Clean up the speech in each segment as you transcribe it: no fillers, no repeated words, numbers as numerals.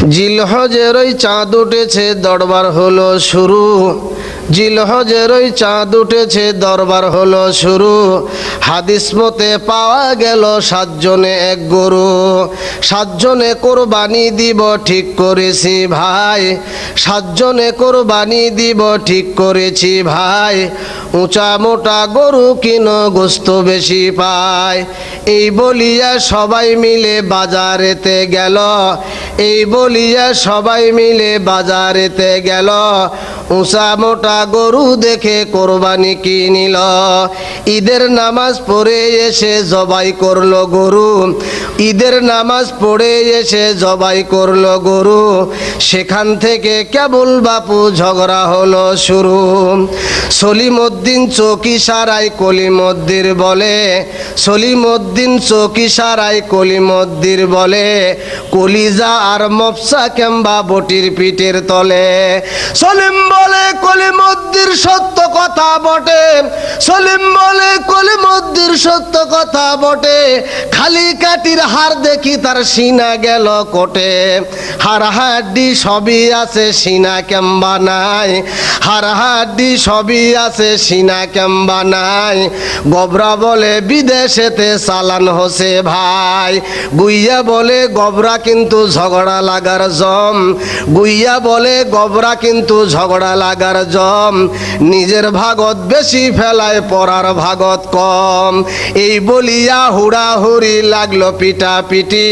জিলহজের ওই চাঁদ উঠেছে দরবার হলো শুরু, জিলহজের ওই চাঁদ উঠেছে দরবার হলো শুরু। হাদিস মতে পাওয়া গেল 7 জনে এক গরু, 7 জনে কোরবানি দিব ঠিক করেছি ভাই, 7 জনে কোরবানি দিব ঠিক করেছি ভাই। উঁচা মোটা গরু কিনো গোস্ত বেশি পায়। এই বলিয়া সবাই মিলে বাজারেতে গেল, এই বলিয়া সবাই মিলে বাজারেতে গেল। উঁচা মোটা গরু দেখে কোরবানি কিনিল। ঈদের নামাজ পড়ে এসে জবাই করলো গরু, ঈদের নামাজ পড়ে এসে জবাই করলো গরু। সেখান থেকে কেবল বাপু ঝগড়া হলো শুরু। সলিমউদ্দিন চৌকি সারাই কলিমদ্দির বলে, সলিমউদ্দিন চৌকি সারাই কলিমদ্দির বলে, কলিজা আর মফসা কেম্বা বটির পিঠের তলে। সলিম বলে কলিমদ্দির সত্য কথা বটে, সলিম বলে কলিমদ্দির সত্য কথা বটে। খালি কাটির হার দেখি তার সিনা গেল কোটে। হার হাড্ডি সবই আছে সিনা কেম্বা নাই, হার হাড্ডি সবই আছে সিনা কেম্বা নাই। গবরা বলে বিদেশেতে চালান হসে ভাই, গুইয়া বলে গবরা কিন্তু ঝগড়া লাগার জম, গুইয়া বলে গবরা কিন্তু ঝগড়া লাগার জম। নিজের ভাগত বেশি ফেলায় পরার ভাগত কম। এই বলিয়া হুড়াহুড়ি লাগলো পিটা পিটি,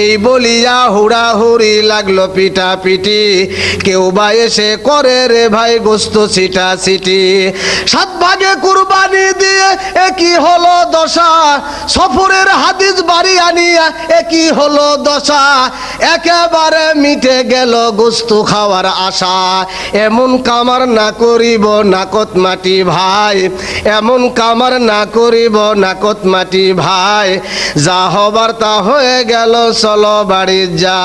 এই বলিয়া হুড়াহুড়ি লাগলো পিটা পিটি। কেউ বা এসে করে রে ভাই গোস্ত ছিটা ছিটি। 7 ভাগে কুরবানি দিয়ে একই হলো দশা, সফরের হাদিস বাড়ি আনিয়া একই হলো দশা। একেবারে মিটে গেল গোস্ত খাওয়ার আশা। এমন কামার না করিব নাকত মাটি ভাই, এমন কামার না করিব নাকত মাটি ভাই। যা হবার তা হয়ে গেল, চলো বাড়ি যায়।